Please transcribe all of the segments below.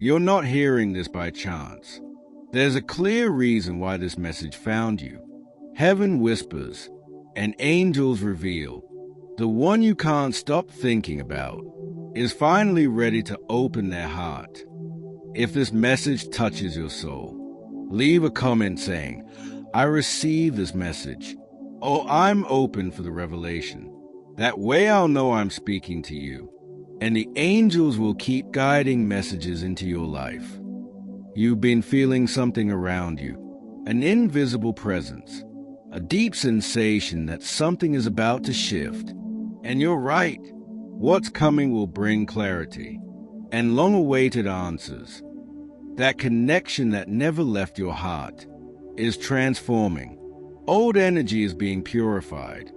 You're not hearing this by chance. There's a clear reason why this message found you. Heaven whispers, and angels reveal. The one you can't stop thinking about is finally ready to open their heart. If this message touches your soul, leave a comment saying, "I receive this message," or "I'm open for the revelation." That way I'll know I'm speaking to you, and the angels will keep guiding messages into your life. You've been feeling something around you, an invisible presence, a deep sensation that something is about to shift. And you're right. What's coming will bring clarity and long-awaited answers. That connection that never left your heart is transforming. Old energy is being purified,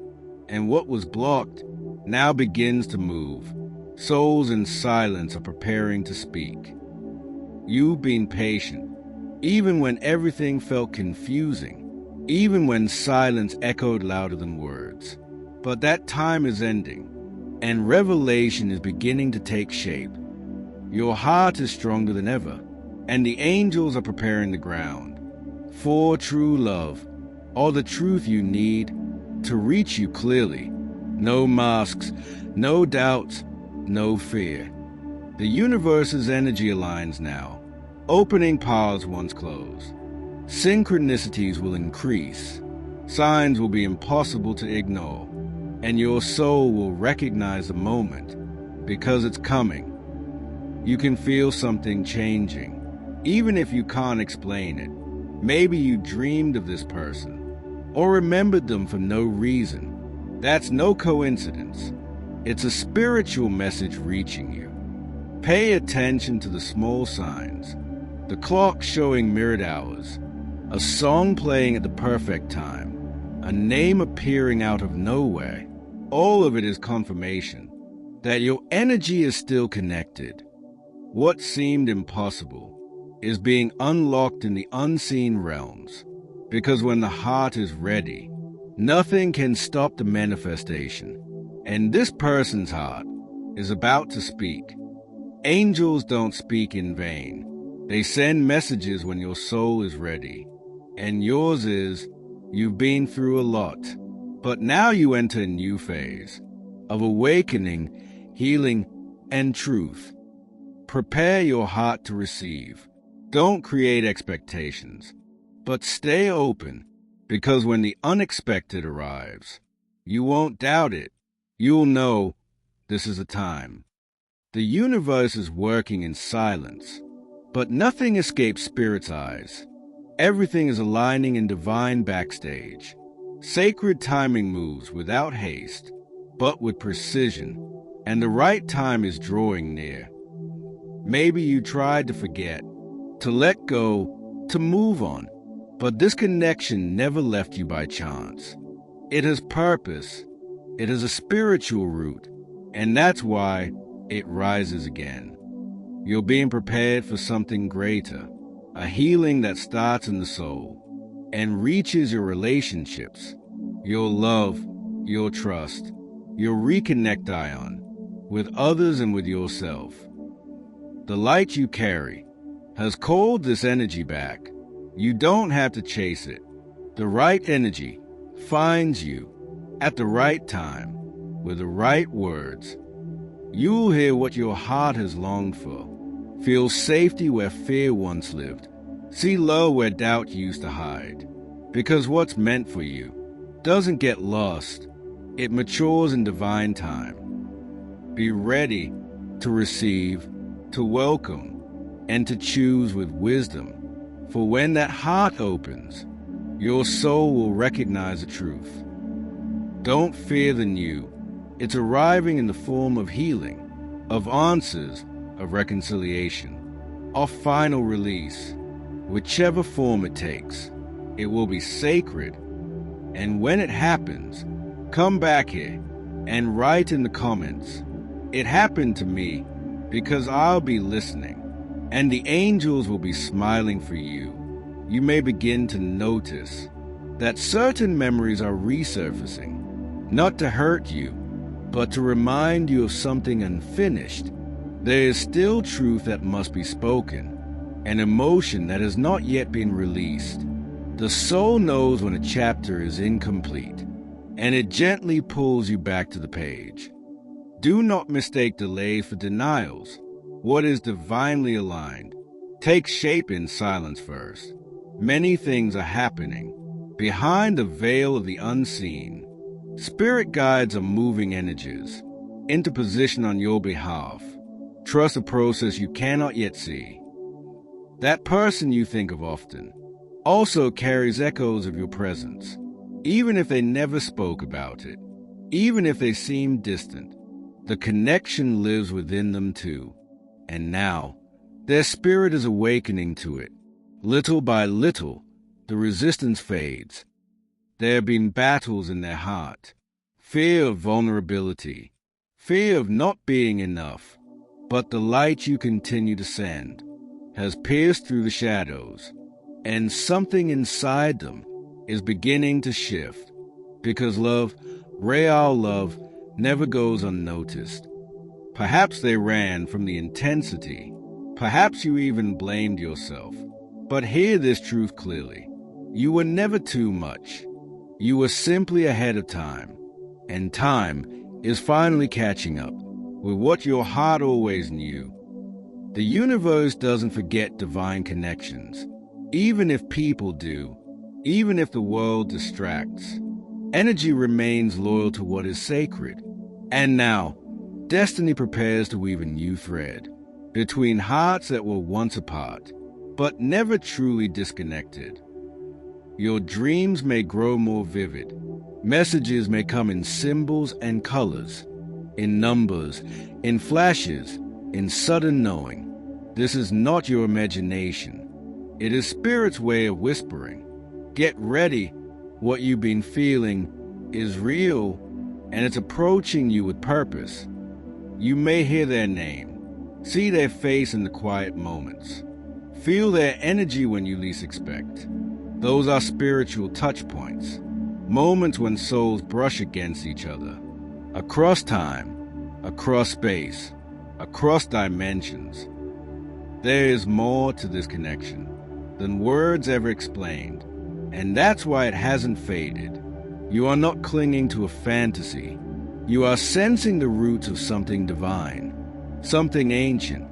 and what was blocked now begins to move. Souls in silence are preparing to speak. You've been patient, even when everything felt confusing, even when silence echoed louder than words. But that time is ending, and revelation is beginning to take shape. Your heart is stronger than ever, and the angels are preparing the ground for true love, all the truth you need to reach you clearly. No masks, no doubts, no fear. The universe's energy aligns now, opening paths once closed. Synchronicities will increase, signs will be impossible to ignore, and your soul will recognize the moment because it's coming. You can feel something changing, even if you can't explain it. Maybe you dreamed of this person, or remembered them for no reason. That's no coincidence. It's a spiritual message reaching you. Pay attention to the small signs. The clock showing mirrored hours, a song playing at the perfect time, a name appearing out of nowhere. All of it is confirmation that your energy is still connected. What seemed impossible is being unlocked in the unseen realms, because when the heart is ready, nothing can stop the manifestation. And this person's heart is about to speak. Angels don't speak in vain. They send messages when your soul is ready. And yours is, you've been through a lot, but now you enter a new phase of awakening, healing, and truth. Prepare your heart to receive. Don't create expectations, but stay open, because when the unexpected arrives, you won't doubt it. You'll know this is a time. The universe is working in silence, but nothing escapes Spirit's eyes. Everything is aligning in divine backstage. Sacred timing moves without haste, but with precision, and the right time is drawing near. Maybe you tried to forget, to let go, to move on, but this connection never left you by chance. It has purpose. It has a spiritual root, and that's why it rises again. You're being prepared for something greater, a healing that starts in the soul and reaches your relationships, your love, your trust, your reconnect ion with others and with yourself. The light you carry has called this energy back. You don't have to chase it. The right energy finds you at the right time with the right words. You'll hear what your heart has longed for. Feel safety where fear once lived. See love where doubt used to hide. Because what's meant for you doesn't get lost. It matures in divine time. Be ready to receive, to welcome, and to choose with wisdom. For when that heart opens, your soul will recognize the truth. Don't fear the new. It's arriving in the form of healing, of answers, of reconciliation, of final release. Whichever form it takes, it will be sacred. And when it happens, come back here and write in the comments, "It happened to me," because I'll be listening, and the angels will be smiling for you. You may begin to notice that certain memories are resurfacing, not to hurt you, but to remind you of something unfinished. There is still truth that must be spoken, an emotion that has not yet been released. The soul knows when a chapter is incomplete, and it gently pulls you back to the page. Do not mistake delay for denials. What is divinely aligned takes shape in silence first. Many things are happening behind the veil of the unseen. Spirit guides are moving energies into position on your behalf. Trust a process you cannot yet see. That person you think of often also carries echoes of your presence, even if they never spoke about it, even if they seem distant. The connection lives within them too, and now their spirit is awakening to it. Little by little, the resistance fades. There have been battles in their heart, fear of vulnerability, fear of not being enough, but the light you continue to send has pierced through the shadows, and something inside them is beginning to shift, because love, real love, never goes unnoticed. Perhaps they ran from the intensity. Perhaps you even blamed yourself. But hear this truth clearly. You were never too much. You were simply ahead of time. And time is finally catching up with what your heart always knew. The universe doesn't forget divine connections, even if people do, even if the world distracts. Energy remains loyal to what is sacred. And now, destiny prepares to weave a new thread between hearts that were once apart, but never truly disconnected. Your dreams may grow more vivid. Messages may come in symbols and colors, in numbers, in flashes, in sudden knowing. This is not your imagination. It is Spirit's way of whispering. Get ready. What you've been feeling is real, and it's approaching you with purpose. You may hear their name, see their face in the quiet moments, feel their energy when you least expect. Those are spiritual touch points, moments when souls brush against each other, across time, across space, across dimensions. There is more to this connection than words ever explained, and that's why it hasn't faded. You are not clinging to a fantasy. You are sensing the roots of something divine, something ancient,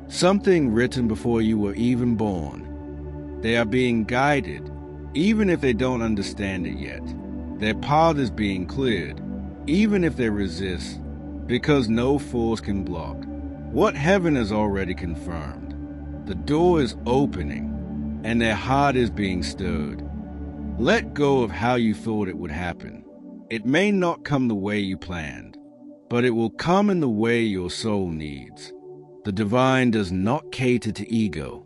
something written before you were even born. They are being guided, even if they don't understand it yet. Their path is being cleared, even if they resist, because no force can block what heaven has already confirmed. The door is opening, and their heart is being stirred. Let go of how you thought it would happen. It may not come the way you planned, but it will come in the way your soul needs. The divine does not cater to ego.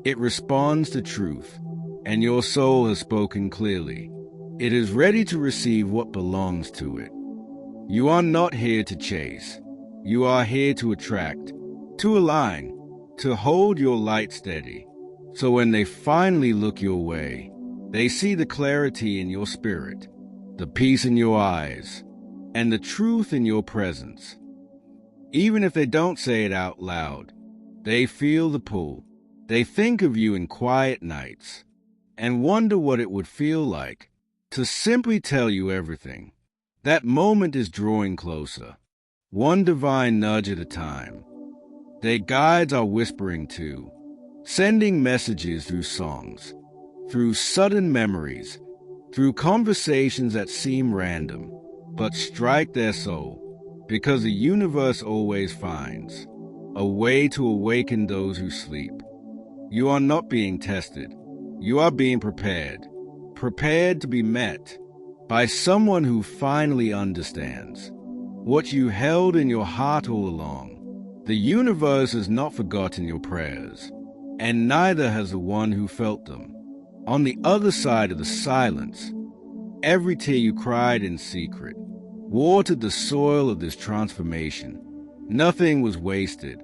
It responds to truth, and your soul has spoken clearly. It is ready to receive what belongs to it. You are not here to chase. You are here to attract, to align, to hold your light steady. So when they finally look your way, they see the clarity in your spirit, the peace in your eyes, and the truth in your presence. Even if they don't say it out loud, they feel the pull. They think of you in quiet nights and wonder what it would feel like to simply tell you everything. That moment is drawing closer, one divine nudge at a time. Their guides are whispering too, sending messages through songs, through sudden memories, through conversations that seem random, but strike their soul, because the universe always finds a way to awaken those who sleep. You are not being tested. You are being prepared to be met by someone who finally understands what you held in your heart all along. The universe has not forgotten your prayers, and neither has the one who felt them. On the other side of the silence, every tear you cried in secret watered the soil of this transformation. Nothing was wasted.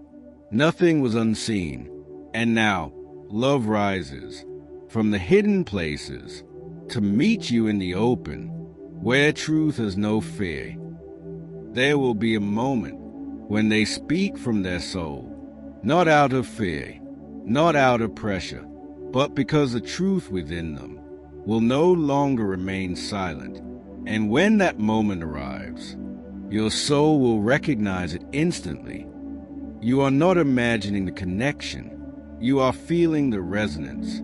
Nothing was unseen. And now, love rises from the hidden places to meet you in the open, where truth has no fear. There will be a moment when they speak from their soul, not out of fear, not out of pressure, but because the truth within them will no longer remain silent. And when that moment arrives, your soul will recognize it instantly. You are not imagining the connection. You are feeling the resonance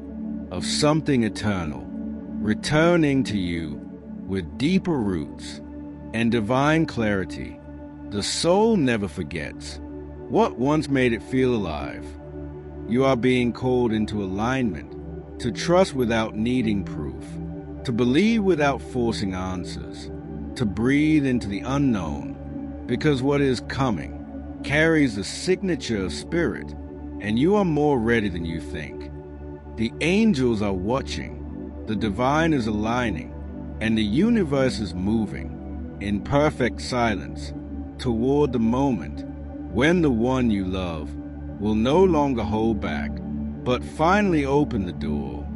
of something eternal, returning to you with deeper roots and divine clarity. The soul never forgets what once made it feel alive. You are being called into alignment, to trust without needing proof, to believe without forcing answers, to breathe into the unknown, because what is coming carries the signature of spirit, and you are more ready than you think. The angels are watching, the divine is aligning, and the universe is moving in perfect silence toward the moment when the one you love will no longer hold back, but finally open the door.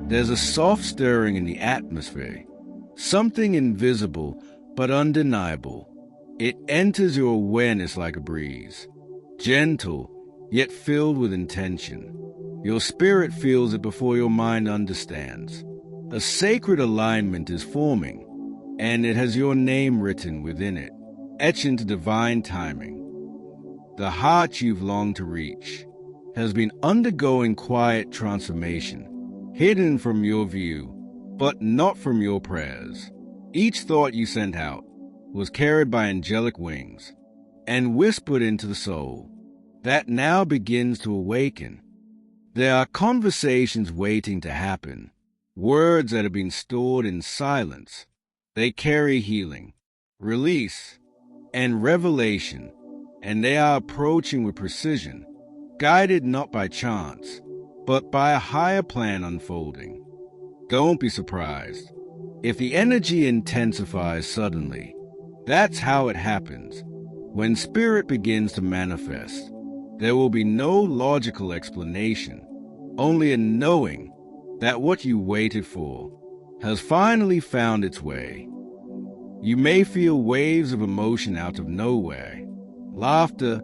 There's a soft stirring in the atmosphere, something invisible but undeniable. It enters your awareness like a breeze, gentle yet filled with intention. Your spirit feels it before your mind understands. A sacred alignment is forming, and it has your name written within it, etched into divine timing. The heart you've longed to reach has been undergoing quiet transformation, hidden from your view, but not from your prayers. Each thought you sent out was carried by angelic wings and whispered into the soul that now begins to awaken. There are conversations waiting to happen, words that have been stored in silence. They carry healing, release, and revelation, and they are approaching with precision, guided not by chance, but by a higher plan unfolding. Don't be surprised if the energy intensifies suddenly. That's how it happens. When spirit begins to manifest, there will be no logical explanation, only a knowing that what you waited for has finally found its way. You may feel waves of emotion out of nowhere, laughter,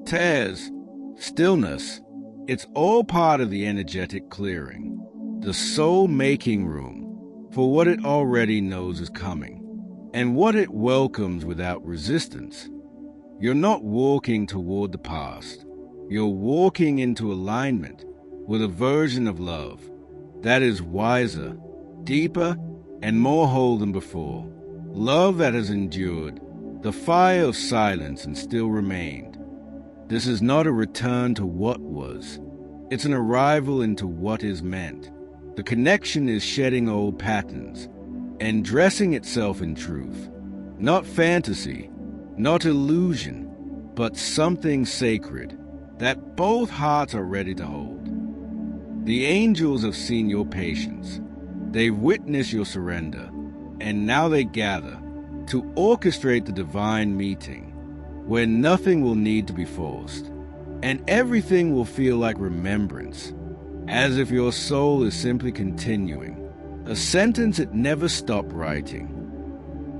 tears, stillness. It's all part of the energetic clearing, the soul making room for what it already knows is coming, and what it welcomes without resistance. You're not walking toward the past. You're walking into alignment with a version of love that is wiser, deeper, and more whole than before. Love that has endured the fire of silence and still remained. This is not a return to what was. It's an arrival into what is meant. The connection is shedding old patterns and dressing itself in truth. Not fantasy, not illusion, but something sacred that both hearts are ready to hold. The angels have seen your patience. They've witnessed your surrender, and now they gather to orchestrate the divine meeting where nothing will need to be forced, and everything will feel like remembrance, as if your soul is simply continuing a sentence it never stopped writing.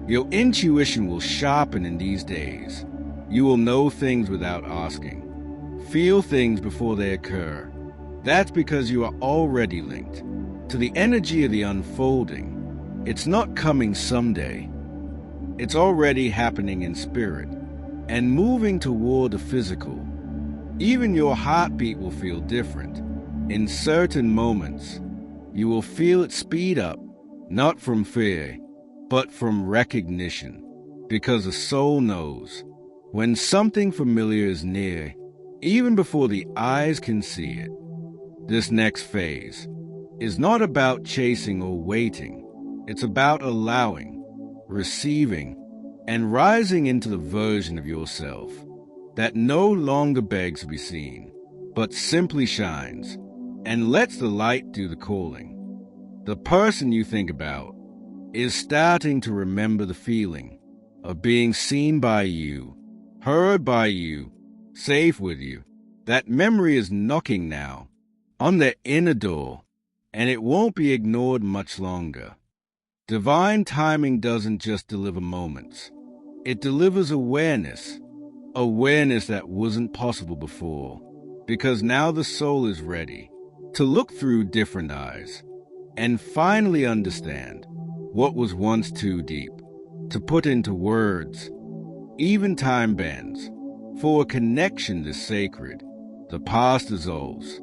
Your intuition will sharpen in these days. You will know things without asking, feel things before they occur. That's because you are already linked to the energy of the unfolding. It's not coming someday. It's already happening in spirit and moving toward the physical. Even your heartbeat will feel different. In certain moments, you will feel it speed up, not from fear, but from recognition, because the soul knows when something familiar is near, even before the eyes can see it. This next phase is not about chasing or waiting. It's about allowing, receiving, and rising into the version of yourself that no longer begs to be seen, but simply shines and lets the light do the calling. The person you think about is starting to remember the feeling of being seen by you, heard by you, safe with you. That memory is knocking now on their inner door, and it won't be ignored much longer. Divine timing doesn't just deliver moments. It delivers awareness, awareness that wasn't possible before, because now the soul is ready to look through different eyes and finally understand what was once too deep to put into words. Even time bends. For a connection is sacred, the past dissolves,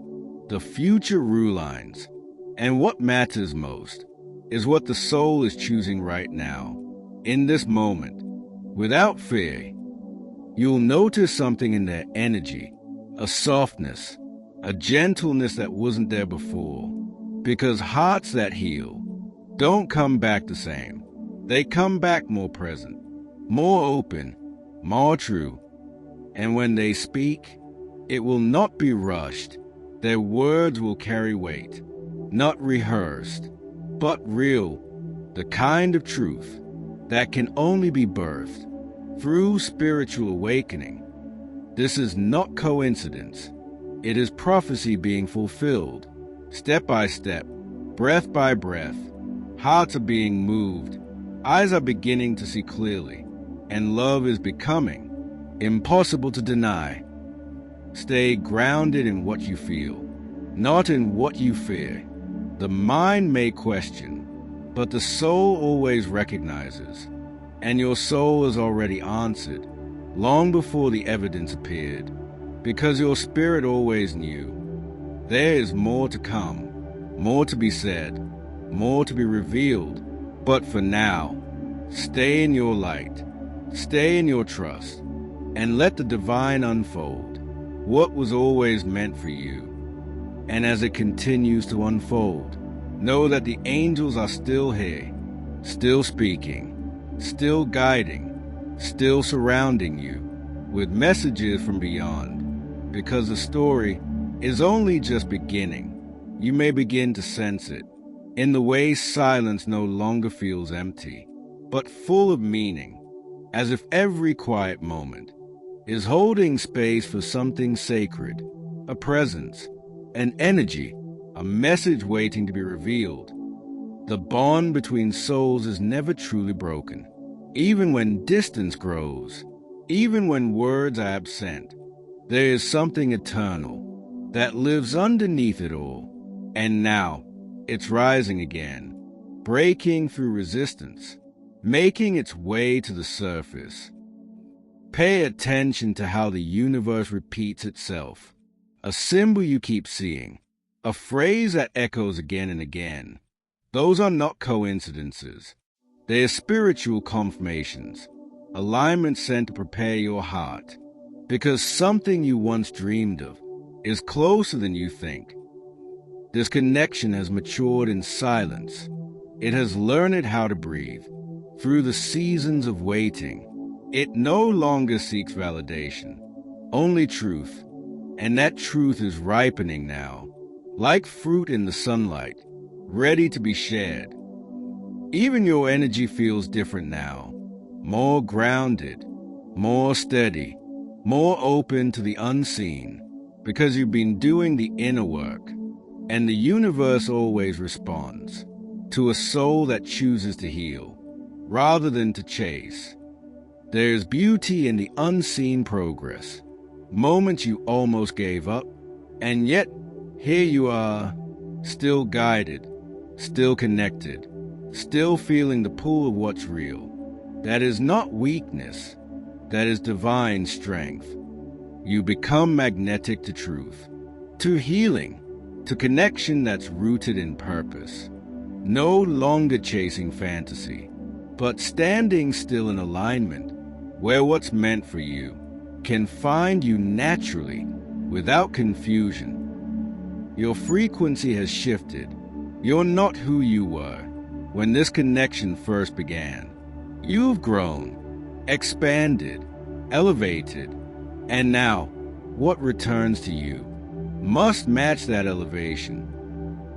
the future rulines, and what matters most is what the soul is choosing right now, in this moment, without fear. You'll notice something in their energy, a softness, a gentleness that wasn't there before, because hearts that heal don't come back the same. They come back more present, more open, more true. And when they speak, it will not be rushed. Their words will carry weight, not rehearsed, but real, the kind of truth that can only be birthed through spiritual awakening. This is not coincidence. It is prophecy being fulfilled, step by step, breath by breath. Hearts are being moved, eyes are beginning to see clearly, and love is becoming impossible to deny. Stay grounded in what you feel, not in what you fear. The mind may question, but the soul always recognizes, and your soul has already answered long before the evidence appeared, because your spirit always knew. There is more to come, more to be said, more to be revealed, but for now, stay in your light, stay in your trust, and let the divine unfold what was always meant for you. And as it continues to unfold, know that the angels are still here, still speaking, still guiding, still surrounding you with messages from beyond, because the story is only just beginning. You may begin to sense it in the way silence no longer feels empty, but full of meaning, as if every quiet moment is holding space for something sacred, a presence, an energy, a message waiting to be revealed. The bond between souls is never truly broken. Even when distance grows, even when words are absent, there is something eternal that lives underneath it all. And now, it's rising again, breaking through resistance, making its way to the surface. Pay attention to how the universe repeats itself. A symbol you keep seeing, a phrase that echoes again and again. Those are not coincidences. They are spiritual confirmations, alignments sent to prepare your heart, because something you once dreamed of is closer than you think. This connection has matured in silence. It has learned how to breathe through the seasons of waiting. It no longer seeks validation, only truth, and that truth is ripening now, like fruit in the sunlight, ready to be shared. Even your energy feels different now, more grounded, more steady, more open to the unseen, because you've been doing the inner work, and the universe always responds to a soul that chooses to heal, rather than to chase. There's beauty in the unseen progress, moments you almost gave up, and yet here you are, still guided, still connected, still feeling the pull of what's real. That is not weakness, that is divine strength. You become magnetic to truth, to healing, to connection that's rooted in purpose. No longer chasing fantasy, but standing still in alignment, where what's meant for you can find you naturally, without confusion. Your frequency has shifted. You're not who you were when this connection first began. You've grown, expanded, elevated, and now what returns to you must match that elevation.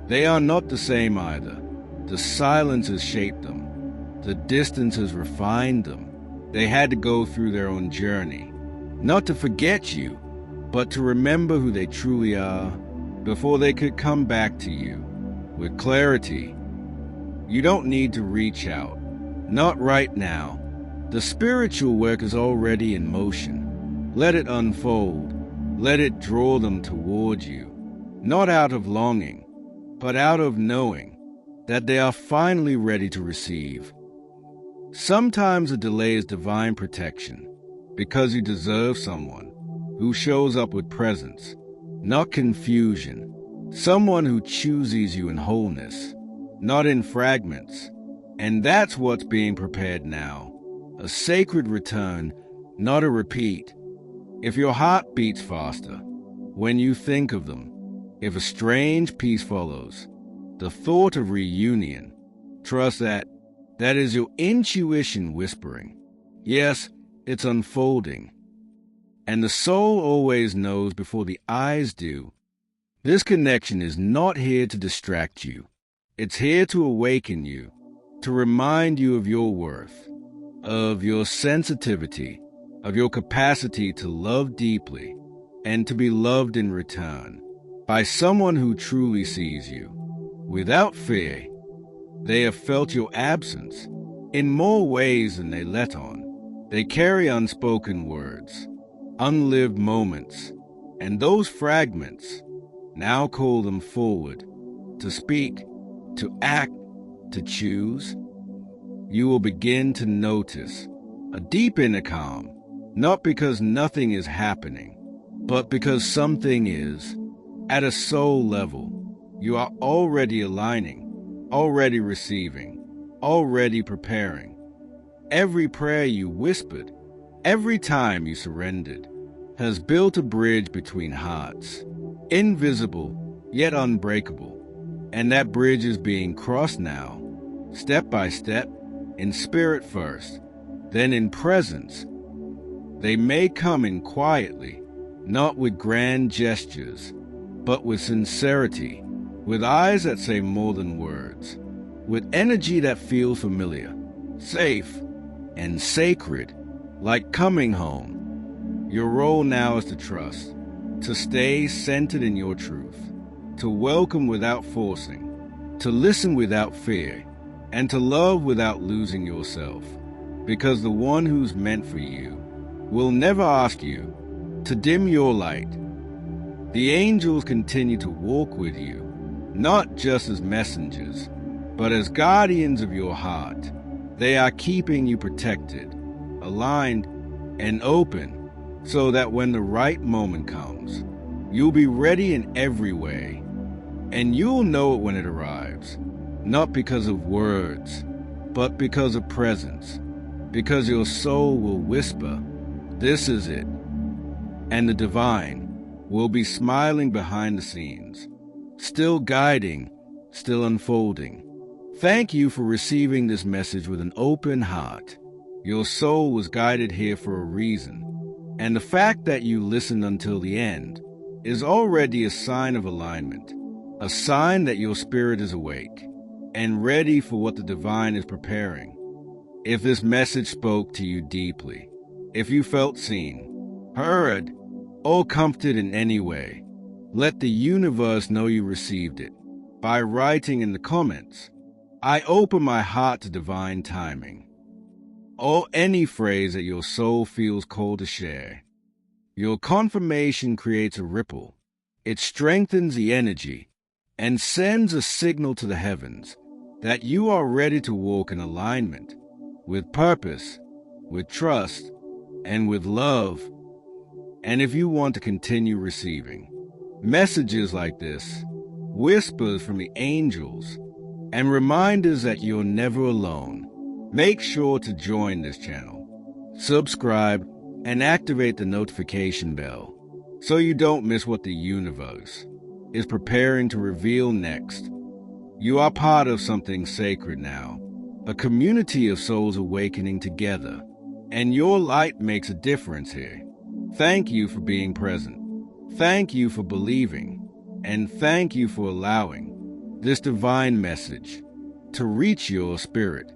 They are not the same either. The silence has shaped them. The distance has refined them. They had to go through their own journey, not to forget you, but to remember who they truly are before they could come back to you with clarity. You don't need to reach out, not right now. The spiritual work is already in motion. Let it unfold. Let it draw them toward you, not out of longing, but out of knowing that they are finally ready to receive. Sometimes a delay is divine protection, because you deserve someone who shows up with presence, not confusion, someone who chooses you in wholeness, not in fragments. And that's what's being prepared now, a sacred return, not a repeat. If your heart beats faster when you think of them, if a strange peace follows the thought of reunion, trust that is your intuition whispering. Yes, it's unfolding. And the soul always knows before the eyes do. This connection is not here to distract you. It's here to awaken you, to remind you of your worth, of your sensitivity, of your capacity to love deeply and to be loved in return by someone who truly sees you. Without fear, they have felt your absence in more ways than they let on. They carry unspoken words, unlived moments, and those fragments now call them forward to speak, to act, to choose. You will begin to notice a deep inner calm, not because nothing is happening, but because something is. At a soul level, you are already aligning, already receiving, already preparing. Every prayer you whispered, every time you surrendered, has built a bridge between hearts, invisible yet unbreakable. And that bridge is being crossed now, step by step, in spirit first, then in presence. They may come in quietly, not with grand gestures, but with sincerity, with eyes that say more than words, with energy that feels familiar, safe, and sacred, like coming home. Your role now is to trust, to stay centered in your truth, to welcome without forcing, to listen without fear, and to love without losing yourself, because the one who's meant for you will never ask you to dim your light. The angels continue to walk with you, not just as messengers, but as guardians of your heart. They are keeping you protected, aligned, and open, so that when the right moment comes, you'll be ready in every way. And you'll know it when it arrives, not because of words, but because of presence, because your soul will whisper, "This is it." And the divine will be smiling behind the scenes, still guiding, still unfolding. Thank you for receiving this message with an open heart. Your soul was guided here for a reason, and the fact that you listened until the end is already a sign of alignment, a sign that your spirit is awake and ready for what the divine is preparing. If this message spoke to you deeply, if you felt seen, heard, or comforted in any way, let the universe know you received it by writing in the comments, "I open my heart to divine timing," or any phrase that your soul feels called to share. Your confirmation creates a ripple. It strengthens the energy and sends a signal to the heavens that you are ready to walk in alignment, with purpose, with trust, and with love. And if you want to continue receiving messages like this, whispers from the angels, and reminders that you're never alone, make sure to join this channel, subscribe, and activate the notification bell so you don't miss what the universe is preparing to reveal next. You are part of something sacred now, a community of souls awakening together, and your light makes a difference here. Thank you for being present. Thank you for believing, and thank you for allowing this divine message to reach your spirit.